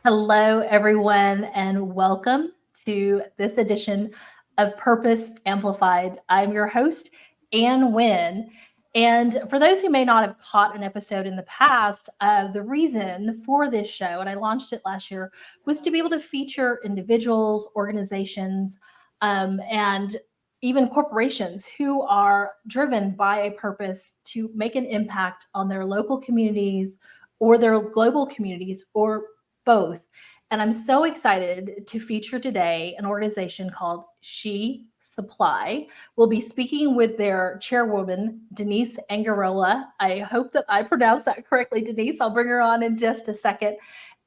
Hello, everyone, and welcome to this edition of Purpose Amplified. I'm your host, Ann Wynn. And for those who may not have caught an episode in the past, the reason for this show, and I launched it last year, was to be able to feature individuals, organizations, and even corporations who are driven by a purpose to make an impact on their local communities or their global communities or both. And I'm so excited to feature today an organization called SheSupply. We'll be speaking with their chairwoman, Denise Angarola. I hope that I pronounced that correctly, Denise. I'll bring her on in just a second.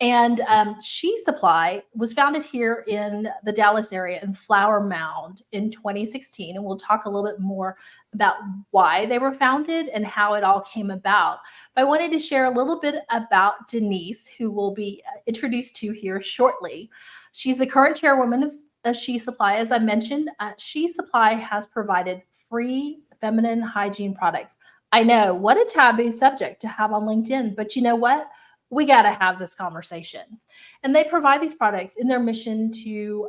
And SheSupply was founded here in the Dallas area in Flower Mound in 2016. And we'll talk a little bit more about why they were founded and how it all came about. But I wanted to share a little bit about Denise, who will be introduced to here shortly. She's the current chairwoman of SheSupply. As I mentioned, SheSupply has provided free feminine hygiene products. I know, what a taboo subject to have on LinkedIn, but you know what? We got to have this conversation. And they provide these products in their mission to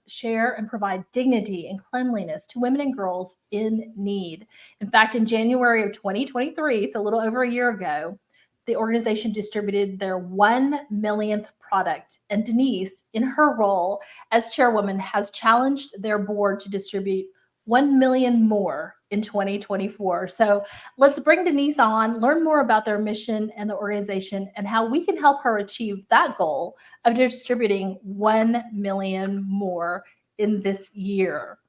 share and provide dignity and cleanliness to women and girls in need. In fact, in January of 2023, so a little over a year ago, the organization distributed their 1 millionth product. And Denise, in her role as chairwoman, has challenged their board to distribute 1 million more in 2024. So let's bring Denise on, learn more about their mission and the organization and how we can help her achieve that goal of distributing 1 million more in this year.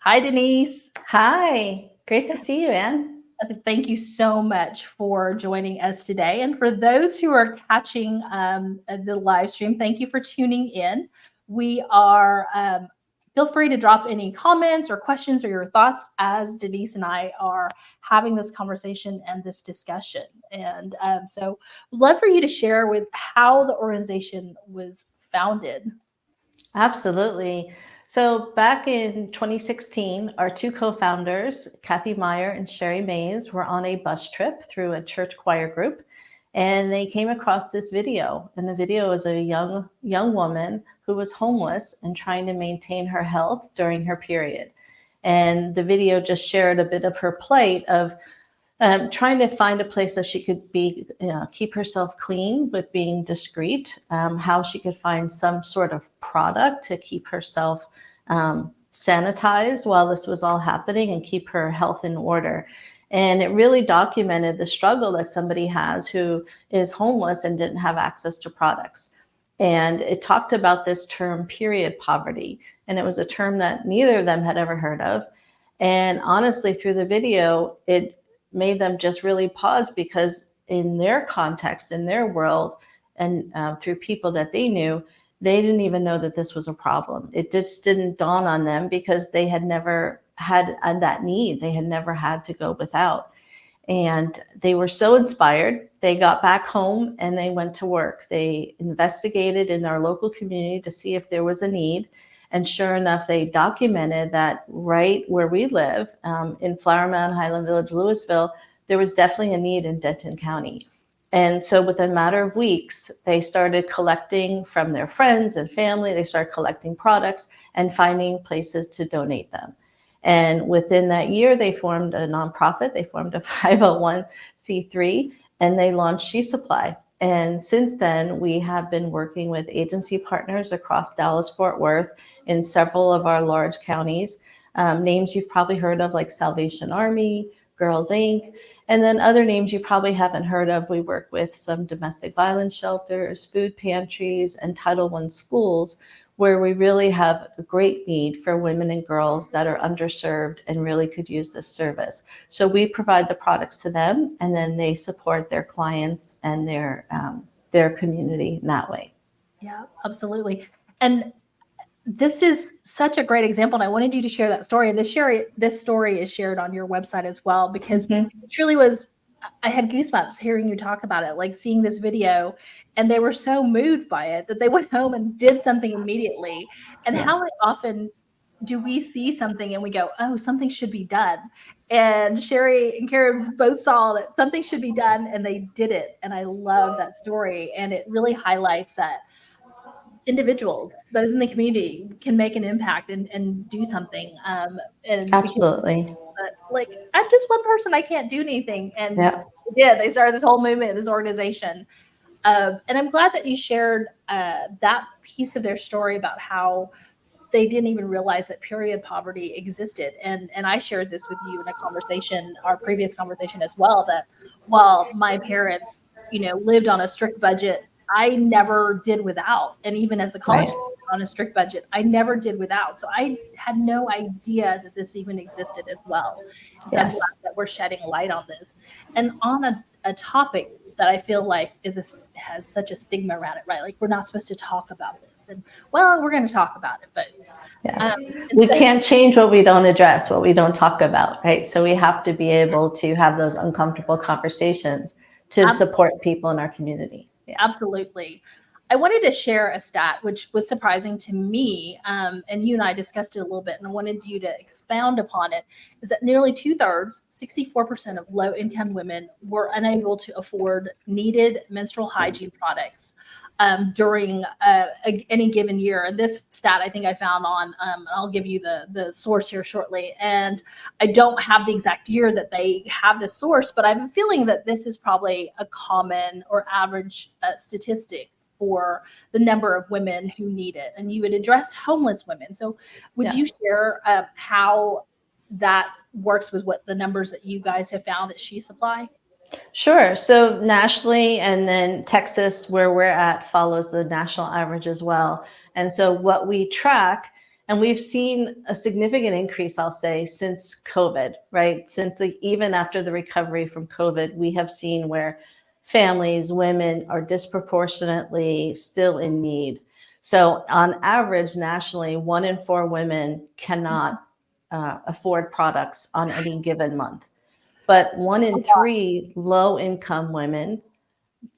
Hi, Denise. Hi, great to see you, Ann. Thank you so much for joining us today. And for those who are catching the live stream, thank you for tuning in. We are, feel free to drop any comments or questions or your thoughts as Denise and I are having this conversation and this discussion. And so I'd love for you to share with how the organization was founded. Absolutely. So back in 2016, our two co-founders, Kathy Meyer and Sherry Mays, were on a bus trip through a church choir group, and they came across this video. And the video was a young woman who was homeless and trying to maintain her health during her period. And the video just shared a bit of her plight of trying to find a place that she could be, keep herself clean with being discreet, how she could find some sort of product to keep herself sanitized while this was all happening and keep her health in order. And it really documented the struggle that somebody has who is homeless and didn't have access to products. And it talked about this term, period poverty. And it was a term that neither of them had ever heard of. And honestly, through the video, it made them just really pause, because in their context, in their world, and through people that they knew, they didn't even know that this was a problem. It just didn't dawn on them because they had never had that need. They had never had to go without. And they were so inspired. They got back home and they went to work. They investigated in their local community to see if there was a need. And sure enough, they documented that right where we live, in Flower Mound, Highland Village, Louisville, there was definitely a need in Denton County. And so within a matter of weeks, they started collecting from their friends and family. They started collecting products and finding places to donate them. And within that year, they formed a nonprofit. They formed a 501c3, and they launched SheSupply. And since then, we have been working with agency partners across Dallas-Fort Worth in several of our large counties, names you've probably heard of like Salvation Army, Girls Inc., and then other names you probably haven't heard of. We work with some domestic violence shelters, food pantries, and Title I schools, where we really have a great need for women and girls that are underserved and really could use this service. So we provide the products to them, and then they support their clients and their community in that way. Yeah, absolutely. And this is such a great example, and I wanted you to share that story. And this story is shared on your website as well, because it truly was, I had goosebumps hearing you talk about it, like seeing this video, and they were so moved by it that they went home and did something immediately. And how often do we see something and we go, oh, something should be done? And Sherry and Karen both saw that something should be done and they did it. And I love that story. And it really highlights that individuals, those in the community, can make an impact and do something. And because Absolutely. like I'm just one person, I can't do anything. And Yeah. they started this whole movement, this organization. And I'm glad that you shared that piece of their story about how they didn't even realize that period poverty existed. And I shared this with you in a conversation, our previous conversation as well, that while my parents, lived on a strict budget, I never did without. And even as a college Right. student on a strict budget, I never did without. So I had no idea that this even existed as well. And so I'm glad Yes. that we're shedding light on this. And on a topic that I feel like has such a stigma around it, right? Like we're not supposed to talk about this. And well, we're going to talk about it, folks. Yes. And We so can't change what we don't address, what we don't talk about, right? So we have to be able to have those uncomfortable conversations to support people in our community. Yeah. absolutely. I wanted to share a stat which was surprising to me, and you and I discussed it a little bit, and I wanted you to expound upon it. Is that nearly 2/3, 64% of low-income women were unable to afford needed menstrual hygiene products during any given year. And this stat I think I found on, I'll give you the source here shortly. And I don't have the exact year that they have the source, but I have a feeling that this is probably a common or average statistic for the number of women who need it. And you had addressed homeless women. So would Yeah. you share how that works with what the numbers that you guys have found at SheSupply? Sure. So nationally, and then Texas, where we're at, follows the national average as well. And so what we track, and we've seen a significant increase, I'll say, since COVID, right? Even after the recovery from COVID, we have seen where families, women are disproportionately still in need. So on average, nationally, 1 in 4 women cannot afford products on any given month. But one A in lot. three low income women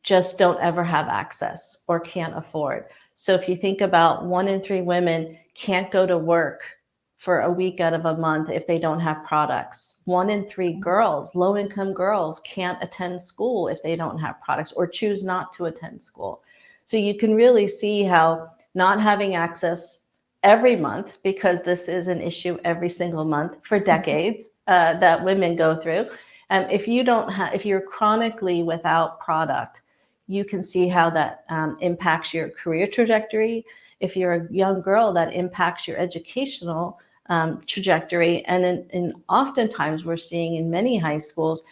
just don't ever have access or can't afford. So if you think about 1 in 3 women can't go to work for a week out of a month if they don't have products. 1 in 3 girls, low income girls, can't attend school if they don't have products or choose not to attend school. So you can really see how not having access every month, because this is an issue every single month for decades that women go through. If you're chronically without product, you can see how that impacts your career trajectory. If you're a young girl, that impacts your educational trajectory. And oftentimes we're seeing in many high schools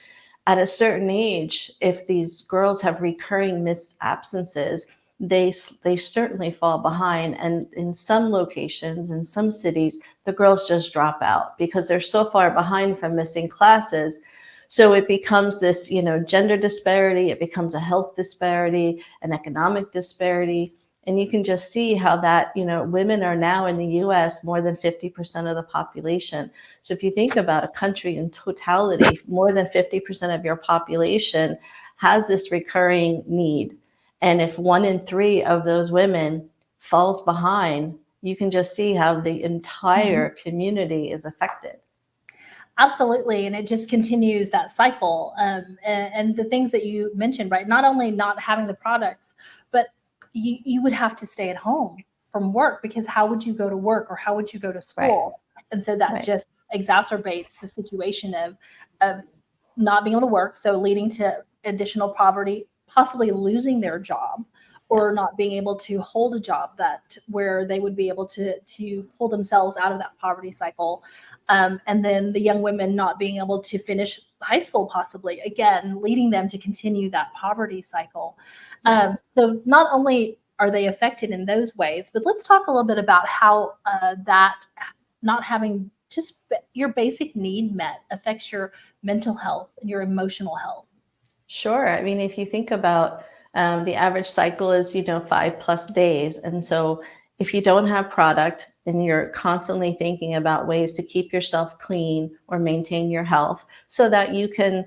at a certain age, if these girls have recurring missed absences, they certainly fall behind. And in some locations, in some cities, the girls just drop out because they're so far behind from missing classes. So it becomes this, gender disparity, it becomes a health disparity, an economic disparity. And you can just see how that, women are now in the US more than 50% of the population. So if you think about a country in totality, more than 50% of your population has this recurring need. And if 1 in 3 of those women falls behind, you can just see how the entire community is affected. Absolutely. And it just continues that cycle. And the things that you mentioned, right? Not only not having the products, but you would have to stay at home from work, because how would you go to work or how would you go to Right. school? And so that Right. just exacerbates the situation of not being able to work. So leading to additional poverty, possibly losing their job, or Yes. not being able to hold a job that where they would be able to pull themselves out of that poverty cycle. And then the young women not being able to finish high school, possibly, again, leading them to continue that poverty cycle. Yes. So not only are they affected in those ways, but let's talk a little bit about how that not having just your basic need met affects your mental health and your emotional health. Sure. I mean, if you think about the average cycle is, 5+ days. And so if you don't have product and you're constantly thinking about ways to keep yourself clean or maintain your health so that you can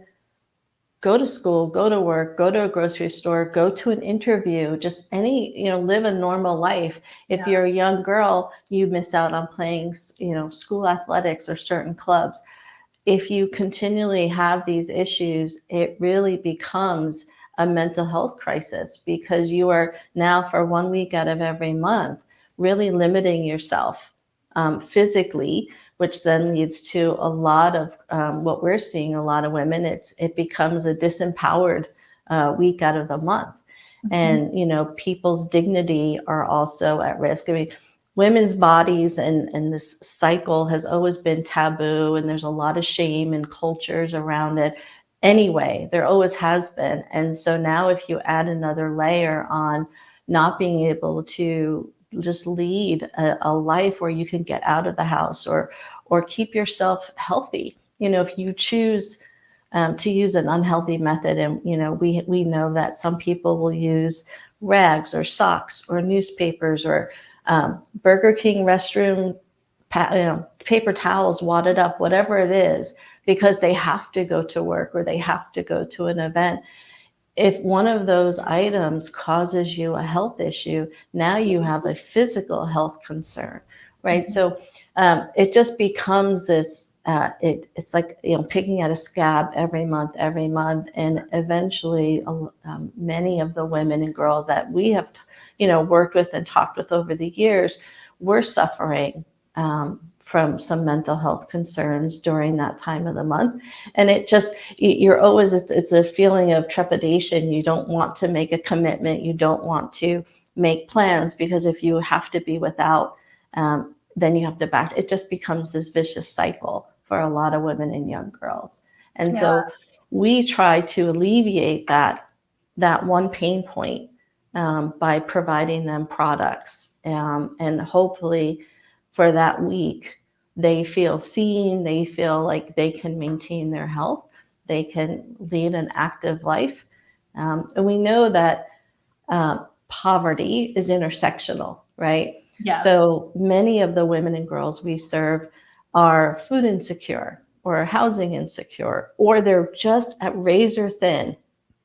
go to school, go to work, go to a grocery store, go to an interview, just live a normal life. If Yeah. you're a young girl, you miss out on playing, school athletics or certain clubs. if you continually have these issues, it really becomes a mental health crisis, because you are now, for 1 week out of every month, really limiting yourself physically, which then leads to a lot of what we're seeing, a lot of women, it becomes a disempowered week out of the month. And, people's dignity are also at risk. I mean, women's bodies and this cycle has always been taboo, and there's a lot of shame and cultures around it. Anyway, there always has been. And so now if you add another layer on not being able to just lead a life where you can get out of the house or keep yourself healthy, if you choose to use an unhealthy method, and we know that some people will use rags or socks or newspapers or Burger King restroom paper towels wadded up, whatever it is, because they have to go to work or they have to go to an event. If one of those items causes you a health issue, now you have a physical health concern, right? Mm-hmm. So it just becomes this, it's like, picking at a scab every month. And eventually many of the women and girls that we have, worked with and talked with over the years, were suffering from some mental health concerns during that time of the month. And you're always, it's a feeling of trepidation. You don't want to make a commitment. You don't want to make plans, because if you have to be without, then you have to back. It just becomes this vicious cycle for a lot of women and young girls. And so we try to alleviate that one pain point by providing them products, and hopefully for that week, they feel seen, they feel like they can maintain their health, they can lead an active life. And we know that poverty is intersectional, right? Yes. So many of the women and girls we serve are food insecure or housing insecure, or they're just at razor thin.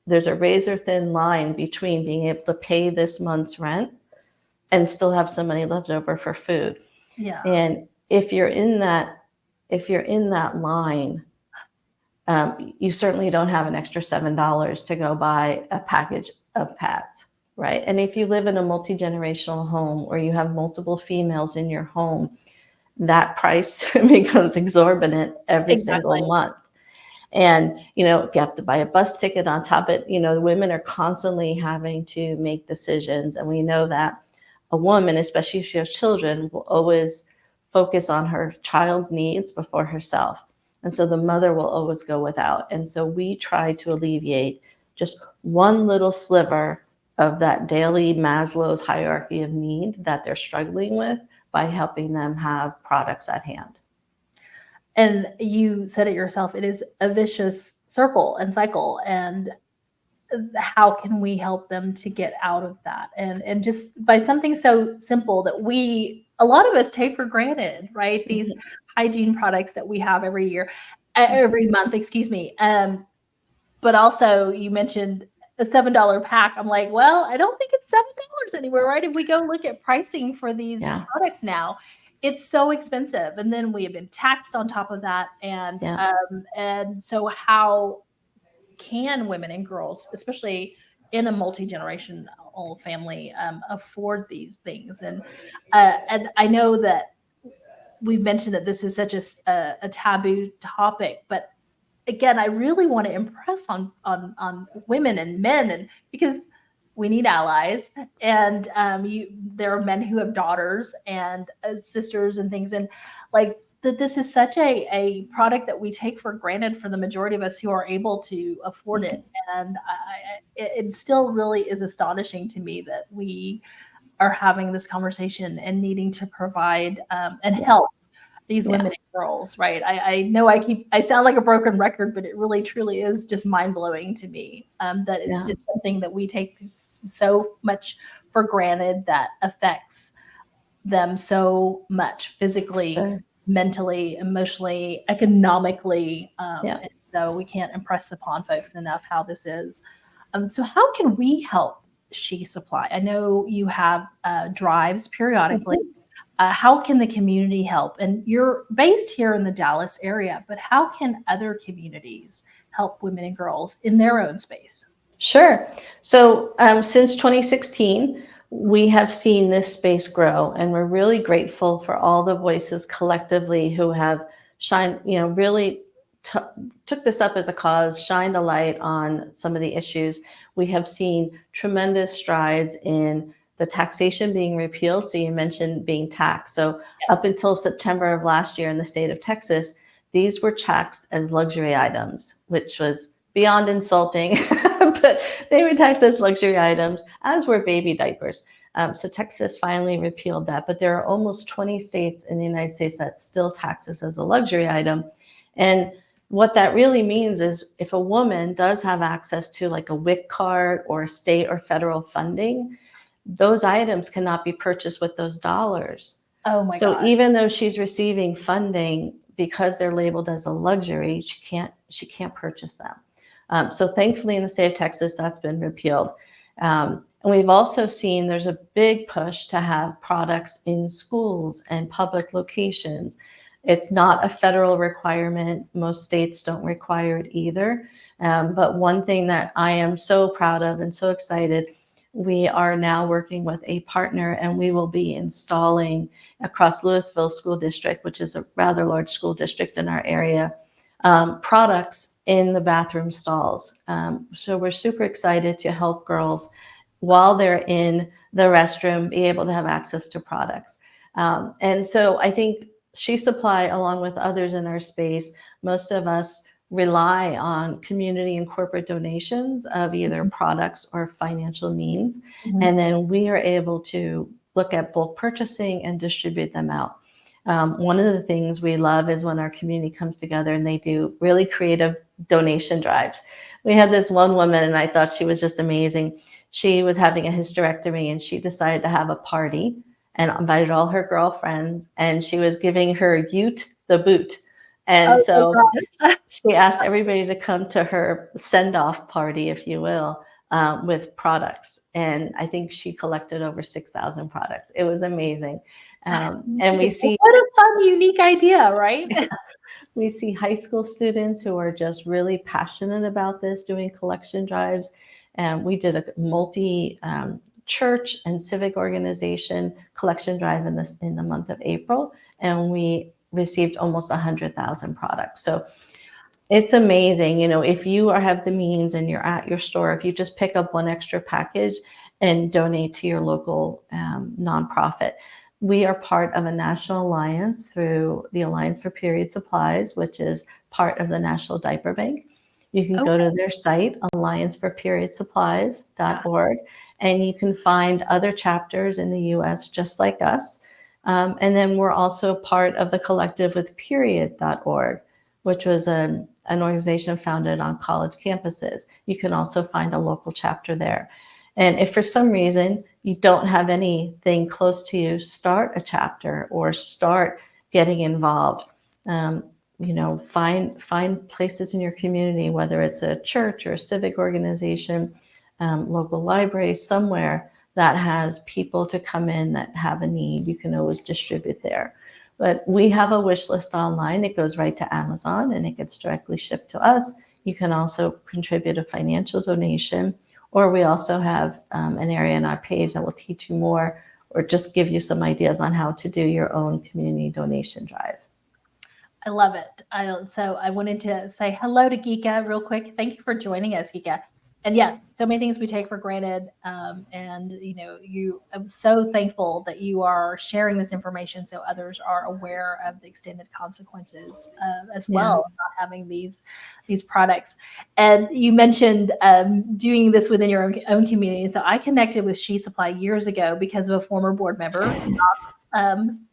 There's a razor thin line between being able to pay this month's rent and still have some money left over for food. Yeah. And if you're in that line, you certainly don't have an extra $7 to go buy a package of pads, right? And if you live in a multi-generational home, or you have multiple females in your home, that price becomes exorbitant every single month. And, you have to buy a bus ticket on top of it. The women are constantly having to make decisions. And we know that a woman, especially if she has children, will always focus on her child's needs before herself. And so the mother will always go without. And so we try to alleviate just one little sliver of that daily Maslow's hierarchy of need that they're struggling with by helping them have products at hand. And you said it yourself, it is a vicious circle and cycle. And how can we help them to get out of that? And just by something so simple that a lot of us take for granted, right? These hygiene products that we have every month, excuse me. But also you mentioned a $7 pack. I'm like, well, I don't think it's $7 anywhere, right? If we go look at pricing for these products now, it's so expensive. And then we have been taxed on top of that. And so how can women and girls, especially in a multi-generational family, afford these things? And I know that we've mentioned that this is such a taboo topic, but again, I really want to impress on women and men, and because we need allies, and there are men who have daughters and sisters and things, and like that this is such a product that we take for granted for the majority of us who are able to afford it. And it still really is astonishing to me that we are having this conversation and needing to provide and help these women and girls, right? I know I sound like a broken record, but it really truly is just mind-blowing to me that it's just something that we take so much for granted that affects them so much physically, mentally, emotionally, economically. And so we can't impress upon folks enough how this is. So how can we help SheSupply? I know you have drives periodically. How can the community help? And you're based here in the Dallas area, but how can other communities help women and girls in their own space? Sure. So since 2016, we have seen this space grow, and we're really grateful for all the voices collectively who have shined, really t- took this up as a cause, shined a light on some of the issues. We have seen tremendous strides in the taxation being repealed. So you mentioned being taxed. So up Yes. until September of last year in the state of Texas, these were taxed as luxury items, which was beyond insulting, but they were taxed as luxury items, as were baby diapers. So Texas finally repealed that, but there are almost 20 states in the United States that still tax this as a luxury item. And what that really means is if a woman does have access to like a WIC card or state or federal funding, those items cannot be purchased with those dollars. Oh my So God. even though she's receiving funding, because they're labeled as a luxury, she can't purchase them. So thankfully, in the state of Texas, that's been repealed. And we've also seen there's a big push to have products in schools and public locations. It's not a federal requirement. Most states don't require it either. But one thing that I am so proud of and so excited, we are now working with a partner, and we will be installing across Louisville School District, which is a rather large school district in our area, products in the bathroom stalls. So we're super excited to help girls while they're in the restroom be able to have access to products. And so I think SheSupply, along with others in our space, most of us rely on community and corporate donations of either products or financial means. Mhm. And then we are able to look at bulk purchasing and distribute them out. One of the things we love is when our community comes together and they do really creative donation drives. We had this one woman, and I thought she was just amazing. She was having a hysterectomy, and she decided to have a party and invited all her girlfriends, and she was giving her ute the boot. And Oh so my gosh. she asked everybody to come to her send-off party, if you will, with products. And I think she collected over 6,000 products. It was amazing. That's And amazing. What a fun, unique idea, right? we see high school students who are just really passionate about this, doing collection drives. And we did a multi church and civic organization collection drive in the month of April, and we received almost 100,000 products. So it's amazing. If you have the means and you're at your store, if you just pick up one extra package and donate to your local nonprofit. We are part of a national alliance through the Alliance for Period Supplies, which is part of the National Diaper Bank. You can go Okay. to their site, allianceforperiodsupplies.org, and you can find other chapters in the US just like us. And then we're also part of the collective with period.org, which was an organization founded on college campuses. You can also find a local chapter there. And if for some reason you don't have anything close to you, start a chapter or start getting involved. Find places in your community, whether it's a church or a civic organization, local library, somewhere that has people to come in that have a need. You can always distribute there. But we have a wish list online. It goes right to Amazon and it gets directly shipped to us. You can also contribute a financial donation, or we also have an area on our page that will teach you more or just give you some ideas on how to do your own community donation drive. I love it. So I wanted to say hello to Geeka real quick. Thank you for joining us, Geeka. And yes, so many things we take for granted. I'm so thankful that you are sharing this information so others are aware of the extended consequences as Yeah. well of not having these products. And you mentioned doing this within your own community. So I connected with SheSupply years ago because of a former board member.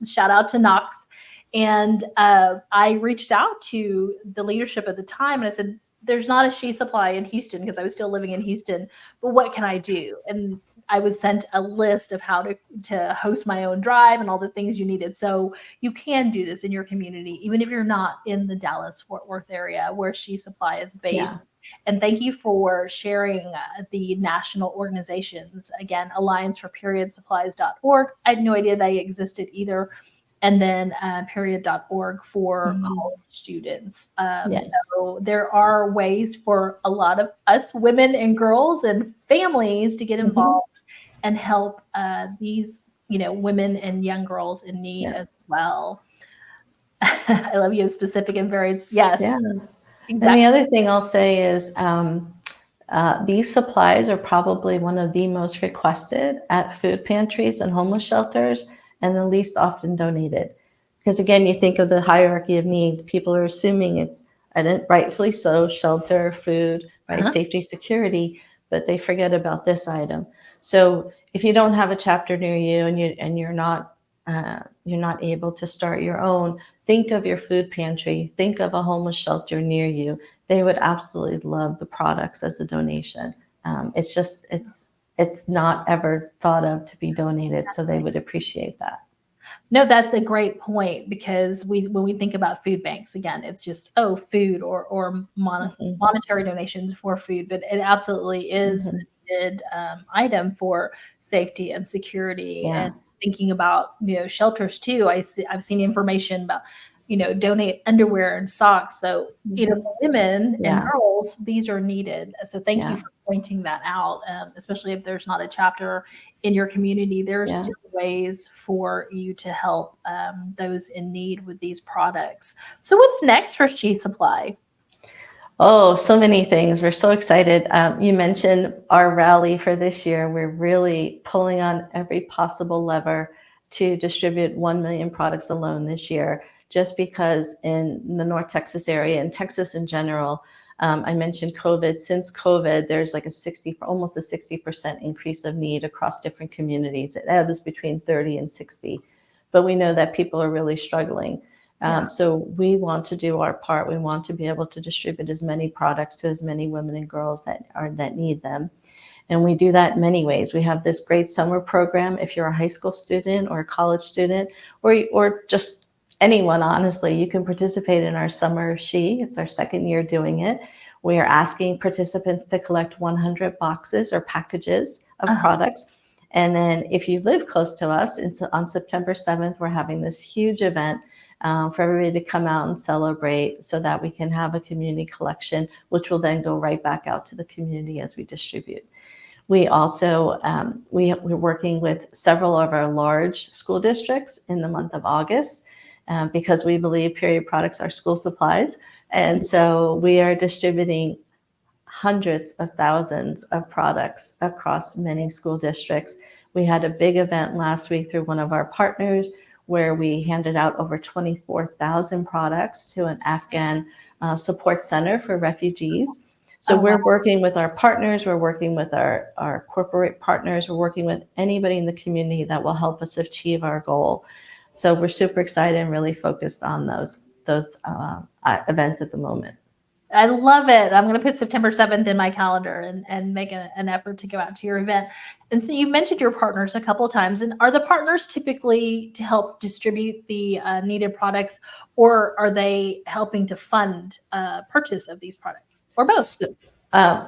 Shout out to Knox. And I reached out to the leadership at the time and I said, there's not a SheSupply in Houston because I was still living in Houston, but what can I do? And I was sent a list of how to host my own drive and all the things you needed. So you can do this in your community, even if you're not in the Dallas-Fort Worth area where SheSupply is based. Yeah. And thank you for sharing the national organizations. Again, allianceforperiodsupplies.org. I had no idea they existed either. And then period.org for college students. Yes. So there are ways for a lot of us women and girls and families to get involved and help these, women and young girls in need as well. I love you, specific and varied. Yes, Yeah. exactly. And the other thing I'll say is these supplies are probably one of the most requested at food pantries and homeless shelters, and the least often donated. Because again, you think of the hierarchy of need, people are assuming it's, and rightfully so, shelter, food, right, safety, security, but they forget about this item. So if you don't have a chapter near you and you're not able to start your own, think of your food pantry, think of a homeless shelter near you. They would absolutely love the products as a donation. It's not ever thought of to be donated, so they would appreciate that. No, that's a great point, because when we think about food banks, again, it's just, food or monetary donations for food, but it absolutely is a needed item for safety and security. Yeah. And thinking about, shelters too, I've seen information about, donate underwear and socks. So, for women and girls, these are needed. So thank you for pointing that out, especially if there's not a chapter in your community. There's still ways for you to help those in need with these products. So what's next for SheSupply? Oh, so many things. We're so excited. You mentioned our rally for this year. We're really pulling on every possible lever to distribute 1 million products alone this year, just because in the North Texas area and Texas in general, I mentioned COVID. Since COVID, there's like almost a 60% increase of need across different communities. It ebbs between 30 and 60, but we know that people are really struggling. So we want to do our part. We want to be able to distribute as many products to as many women and girls that need them. And we do that in many ways. We have this great summer program. If you're a high school student or a college student, or just anyone, honestly, you can participate in our Summer She. It's our second year doing it. We are asking participants to collect 100 boxes or packages of products. And then if you live close to us, it's on September 7th, we're having this huge event for everybody to come out and celebrate, so that we can have a community collection, which will then go right back out to the community as we distribute. We also, we're working with several of our large school districts in the month of August, because we believe period products are school supplies. And so we are distributing hundreds of thousands of products across many school districts. We had a big event last week through one of our partners, where we handed out over 24,000 products to an Afghan support center for refugees. So we're working with our partners, we're working with our corporate partners, we're working with anybody in the community that will help us achieve our goal. So we're super excited and really focused on those events at the moment. I love it. I'm going to put September 7th in my calendar and make an effort to go out to your event. And so you mentioned your partners a couple of times. And are the partners typically to help distribute the needed products, or are they helping to fund purchase of these products, or both?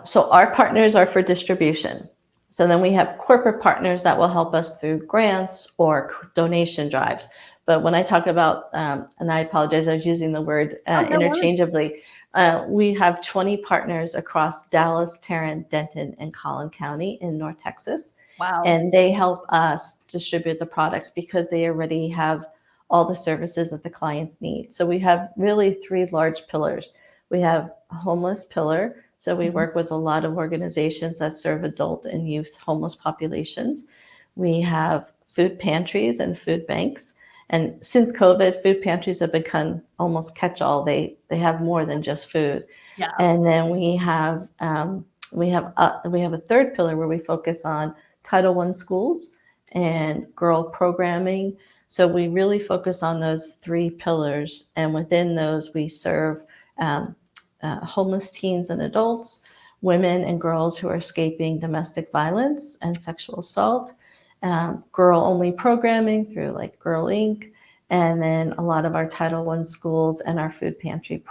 So our partners are for distribution. So then we have corporate partners that will help us through grants or donation drives. But when I talk about, and I apologize, I was using the word interchangeably. We have 20 partners across Dallas, Tarrant, Denton, and Collin County in North Texas. Wow. And they help us distribute the products because they already have all the services that the clients need. So we have really three large pillars. We have a homeless pillar. So we work with a lot of organizations that serve adult and youth homeless populations. We have food pantries and food banks. And since COVID, food pantries have become almost catch-all. They have more than just food. Yeah. And then we have a third pillar where we focus on Title I schools and girl programming. So we really focus on those three pillars, and within those we serve homeless teens and adults. women and girls who are escaping domestic violence and sexual assault, girl-only programming through like Girl Inc., and then a lot of our Title I schools and our food pantry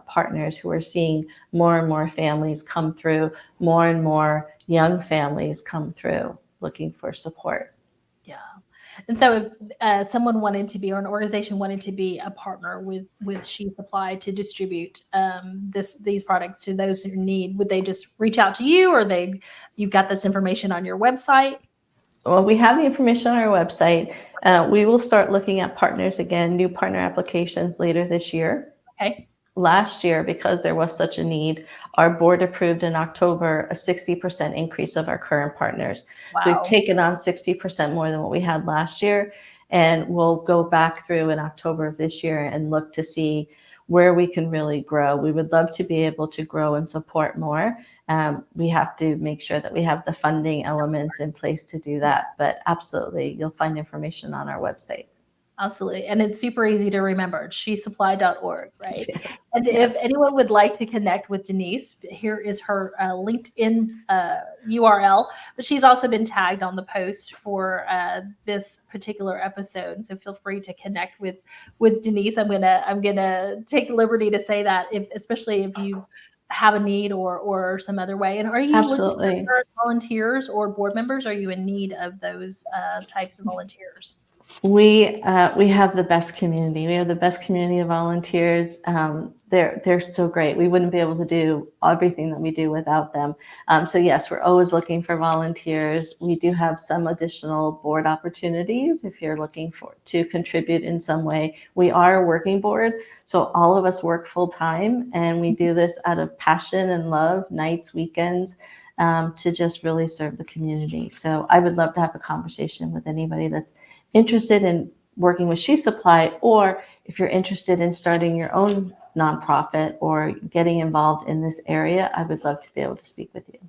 partners who are seeing more and more families come through, more and more young families come through looking for support. Yeah. And so if someone wanted to be, or an organization wanted to be a partner with SheSupply to distribute these products to those who need, would they just reach out to you, or you've got this information on your website? Well, we have the information on our website. We will start looking at partners again, new partner applications later this year. Okay. Last year, because there was such a need, our board approved in October a 60% increase of our current partners. Wow. So we've taken on 60% more than what we had last year. And we'll go back through in October of this year and look to see where we can really grow. We would love to be able to grow and support more. We have to make sure that we have the funding elements in place to do that. But absolutely, you'll find information on our website. Absolutely. And it's super easy to remember. It's SheSupply.org, right? Yes. And Yes. if anyone would like to connect with Denise, here is her LinkedIn URL, but she's also been tagged on the post for this particular episode. So feel free to connect with Denise. I'm gonna take the liberty to say that, especially if you have a need or some other way. And are you Absolutely looking for volunteers or board members? Are you in need of those types of volunteers? We have the best community. We have the best community of volunteers. They're so great. We wouldn't be able to do everything that we do without them. So yes, we're always looking for volunteers. We do have some additional board opportunities if you're looking to contribute in some way. We are a working board, so all of us work full time, and we do this out of passion and love, nights, weekends, to just really serve the community. So I would love to have a conversation with anybody that's interested in working with SheSupply, or if you're interested in starting your own nonprofit or getting involved in this area, I would love to be able to speak with you.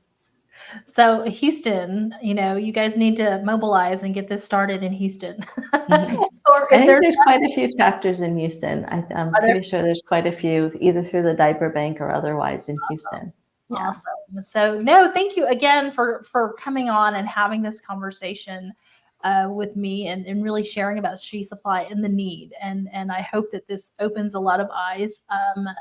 So Houston, you guys need to mobilize and get this started in Houston. Mm-hmm. Or I if think there's there's quite a few chapters in Houston. I'm pretty sure there's quite a few, either through the diaper bank or otherwise in Houston. Yeah. Awesome. So no, thank you again for coming on and having this conversation with me and really sharing about SheSupply and the need. And I hope that this opens a lot of eyes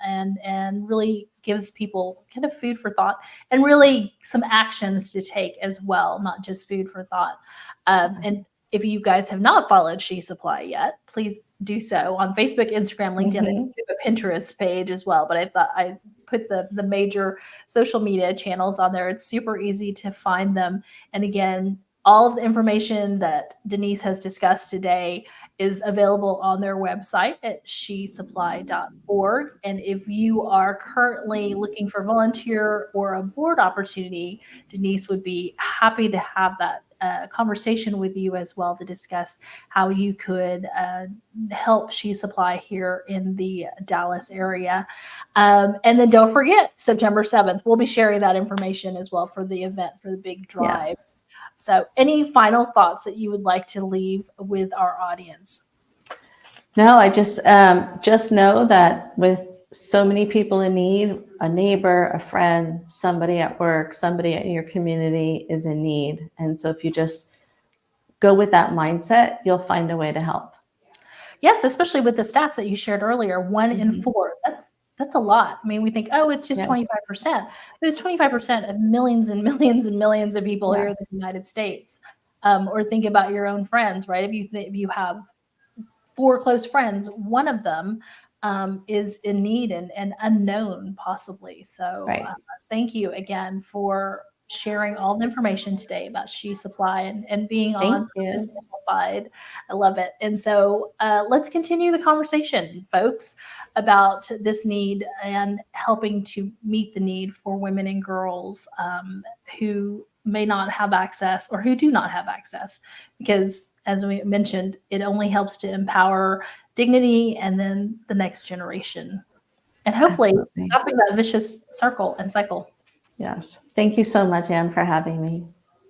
and really gives people kind of food for thought and really some actions to take as well, not just food for thought. And if you guys have not followed SheSupply yet, please do so on Facebook, Instagram, LinkedIn, and a Pinterest page as well. But I thought I put the major social media channels on there. It's super easy to find them. And again, all of the information that Denise has discussed today is available on their website at shesupply.org. And if you are currently looking for volunteer or a board opportunity, Denise would be happy to have that conversation with you as well to discuss how you could help SheSupply here in the Dallas area. And then don't forget, September 7th, we'll be sharing that information as well for the event, for the big drive. Yes. So any final thoughts that you would like to leave with our audience? No, I just know that with so many people in need, a neighbor, a friend, somebody at work, somebody in your community is in need. And so if you just go with that mindset, you'll find a way to help. Yes, especially with the stats that you shared earlier, 1 in 4. That's a lot. I mean, we think, oh, it's just 25%. It was 25% of millions and millions and millions of people here in the United States. Or think about your own friends, right? If you have 4 close friends, one of them is in need and unknown possibly. So thank you again for sharing all the information today about SheSupply and being on Purpose Amplified. I love it. And so let's continue the conversation, folks, about this need and helping to meet the need for women and girls who may not have access or who do not have access, because as we mentioned, it only helps to empower dignity and then the next generation. And hopefully stopping that vicious circle and cycle. Yes. Thank you so much, Anne, for having me.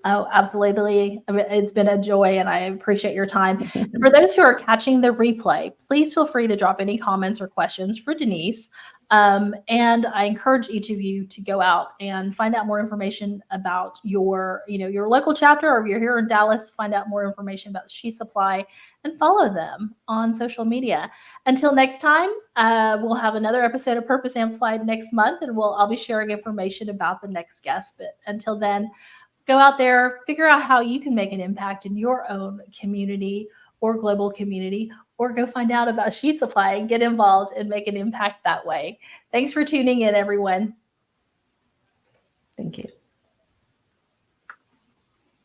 Oh, absolutely. I mean, it's been a joy and I appreciate your time. For those who are catching the replay, please feel free to drop any comments or questions for Denise And I encourage each of you to go out and find out more information about your local chapter, or if you're here in Dallas, find out more information about SheSupply and follow them on social media. Until next time, we'll have another episode of Purpose Amplified next month, and I'll be sharing information about the next guest. But until then, go out there, figure out how you can make an impact in your own community or global community, or go find out about SheSupply and get involved and make an impact that way. Thanks for tuning in, everyone. Thank you.